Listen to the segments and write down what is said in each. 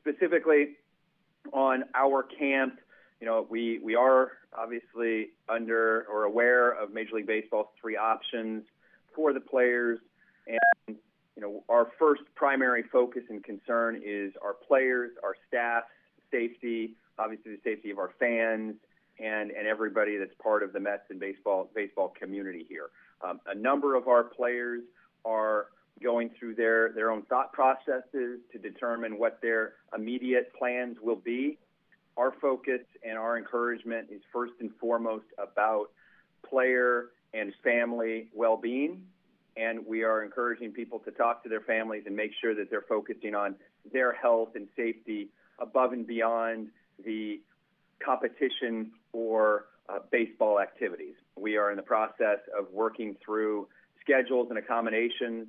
specifically on our camp, we are obviously under or aware of Major League Baseball's 3 options for the players. And, our first primary focus and concern is our players, our staff, safety, obviously the safety of our fans and everybody that's part of the Mets and baseball community here. A number of our players are going through their own thought processes to determine what their immediate plans will be. Our focus and our encouragement is first and foremost about player and family well-being, and we are encouraging people to talk to their families and make sure that they're focusing on their health and safety above and beyond the competition or baseball activities. We are in the process of working through schedules and accommodations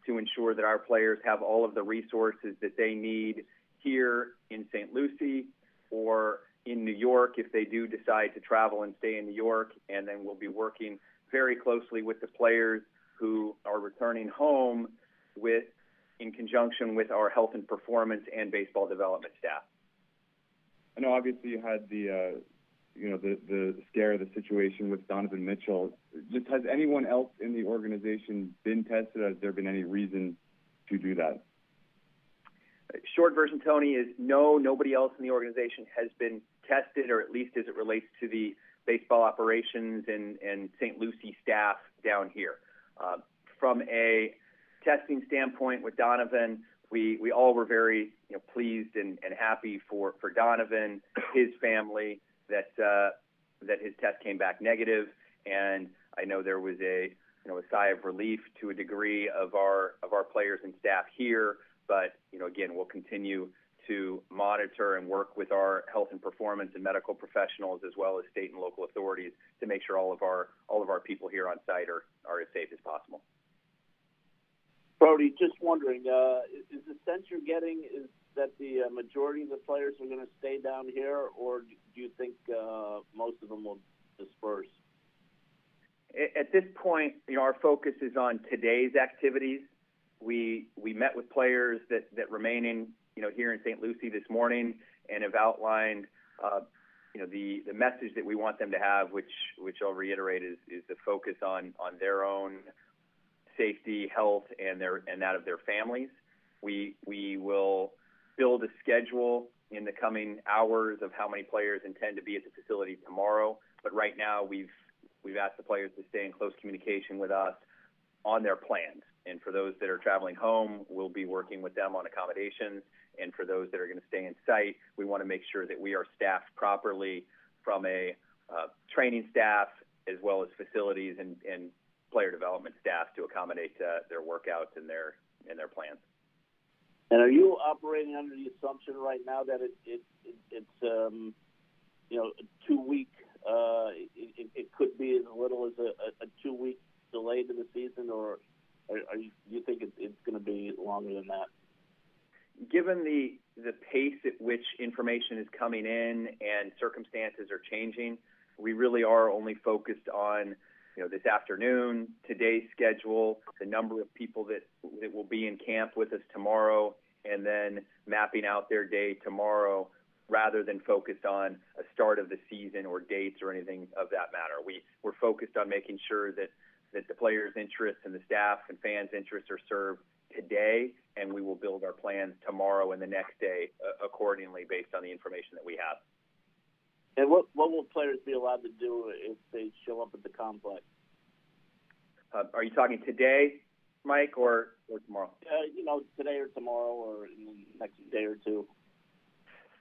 to ensure that our players have all of the resources that they need here in St. Lucie or in New York if they do decide to travel and stay in New York. And then we'll be working very closely with the players who are returning home in conjunction with our health and performance and baseball development staff. I know obviously you had the scare of the situation with Donovan Mitchell. Just has anyone else in the organization been tested? Has there been any reason to do that? Short version, Tony, is no, nobody else in the organization has been tested, or at least as it relates to the baseball operations and St. Lucie staff down here. From a testing standpoint with Donovan, we all were very pleased and happy for Donovan, his family, that his test came back negative, and I know there was a sigh of relief to a degree of our players and staff here. But again, we'll continue to monitor and work with our health and performance and medical professionals as well as state and local authorities to make sure all of our people here on site are as safe as possible. Brodie, just wondering, is the sense you're getting is that the majority of the players are going to stay down here, or do you think most of them will disperse? At this point, our focus is on today's activities. We met with players that remain in here in St. Lucie this morning and have outlined the message that we want them to have, which I'll reiterate is the focus on their own safety, health, and that of their families. We will build a schedule in the coming hours of how many players intend to be at the facility tomorrow. But right now, we've asked the players to stay in close communication with us on their plans. And for those that are traveling home, we'll be working with them on accommodations. And for those that are going to stay in site, we want to make sure that we are staffed properly from a training staff as well as facilities and player development staff to accommodate their workouts and their plans. And are you operating under the assumption right now that it's a 2-week? It could be as little as a 2-week delay to the season, or do you think it's going to be longer than that? Given the pace at which information is coming in and circumstances are changing, we really are only focused on this afternoon, today's schedule, the number of people that will be in camp with us tomorrow, and then mapping out their day tomorrow rather than focused on a start of the season or dates or anything of that matter. We're focused on making sure that the players' interests and the staff and fans' interests are served today, and we will build our plans tomorrow and the next day accordingly based on the information that we have. And what will players be allowed to do if they show up at the complex? Are you talking today, Mike, or tomorrow? Today or tomorrow or in the next day or two.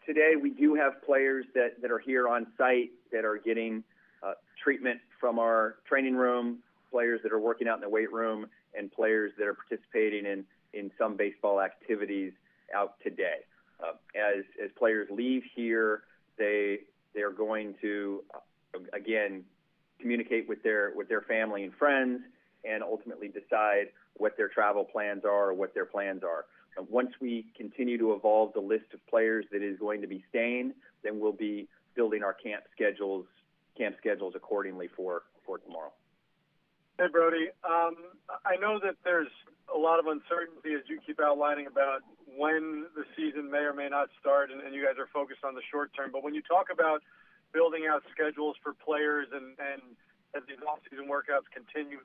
Today we do have players that are here on site that are getting treatment from our training room, players that are working out in the weight room, and players that are participating in some baseball activities out today. As players leave here, they are going to, again, communicate with their family and friends and ultimately decide what their travel plans are or what their plans are. And once we continue to evolve the list of players that is going to be staying, then we'll be building our camp schedules accordingly for tomorrow. Hey, Brodie. I know that there's a lot of uncertainty, as you keep outlining, about when the season may or may not start, and you guys are focused on the short term. But when you talk about building out schedules for players and as these off-season workouts continue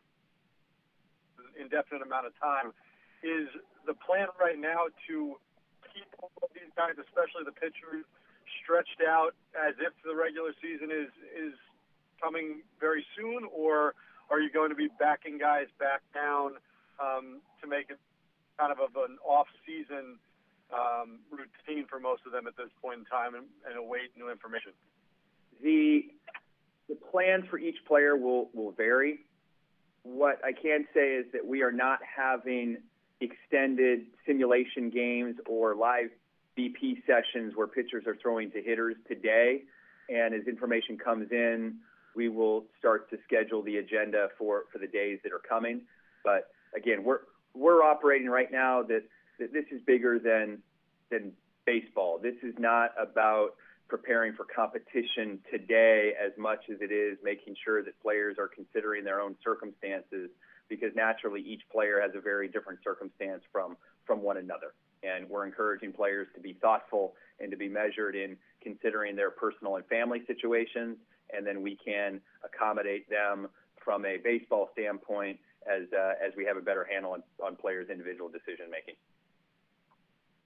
an indefinite amount of time, is the plan right now to keep all of these guys, especially the pitchers, stretched out as if the regular season is coming very soon, or are you going to be backing guys back down to make it kind of an off-season routine for most of them at this point in time and await new information? The plans for each player will vary. What I can say is that we are not having extended simulation games or live BP sessions where pitchers are throwing to hitters today. And as information comes in, we will start to schedule the agenda for the days that are coming. But again, we're operating right now that this is bigger than baseball. This is not about preparing for competition today as much as it is making sure that players are considering their own circumstances, because naturally each player has a very different circumstance from one another. And we're encouraging players to be thoughtful and to be measured in considering their personal and family situations, and then we can accommodate them from a baseball standpoint as we have a better handle on players' individual decision making.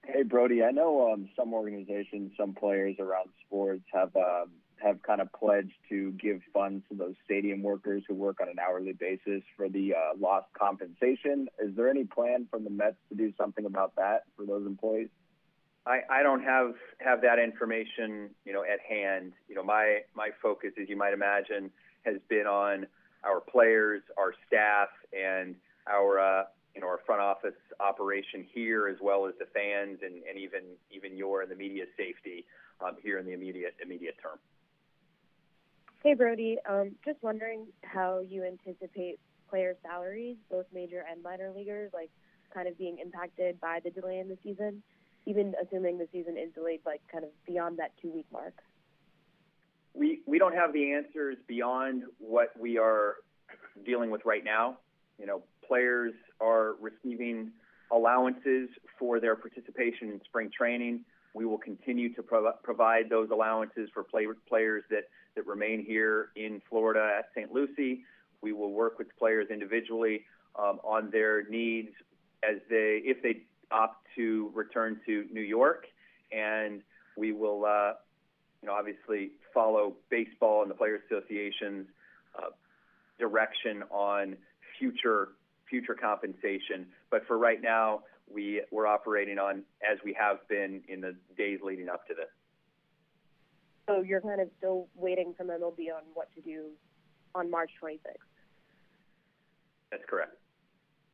Hey, Brodie, I know some organizations, some players around sports have kind of pledged to give funds to those stadium workers who work on an hourly basis for the lost compensation. Is there any plan from the Mets to do something about that for those employees? I don't have that information, at hand. My focus, as you might imagine, has been on our players, our staff, and our front office operation here, as well as the fans and even your and the media safety here in the immediate term. Hey, Brodie, just wondering how you anticipate player salaries, both major and minor leaguers, kind of being impacted by the delay in the season, even assuming the season is delayed, kind of beyond that 2-week mark. We don't have the answers beyond what we are dealing with right now. Players are receiving allowances for their participation in spring training. We will continue to provide those allowances for players that remain here in Florida at St. Lucie. We will work with players individually on their needs if they opt to return to New York, and we will obviously follow baseball and the Players Association's direction on future compensation. But for right now, we're operating on as we have been in the days leading up to this. So you're kind of still waiting from MLB on what to do on March 26th? That's correct.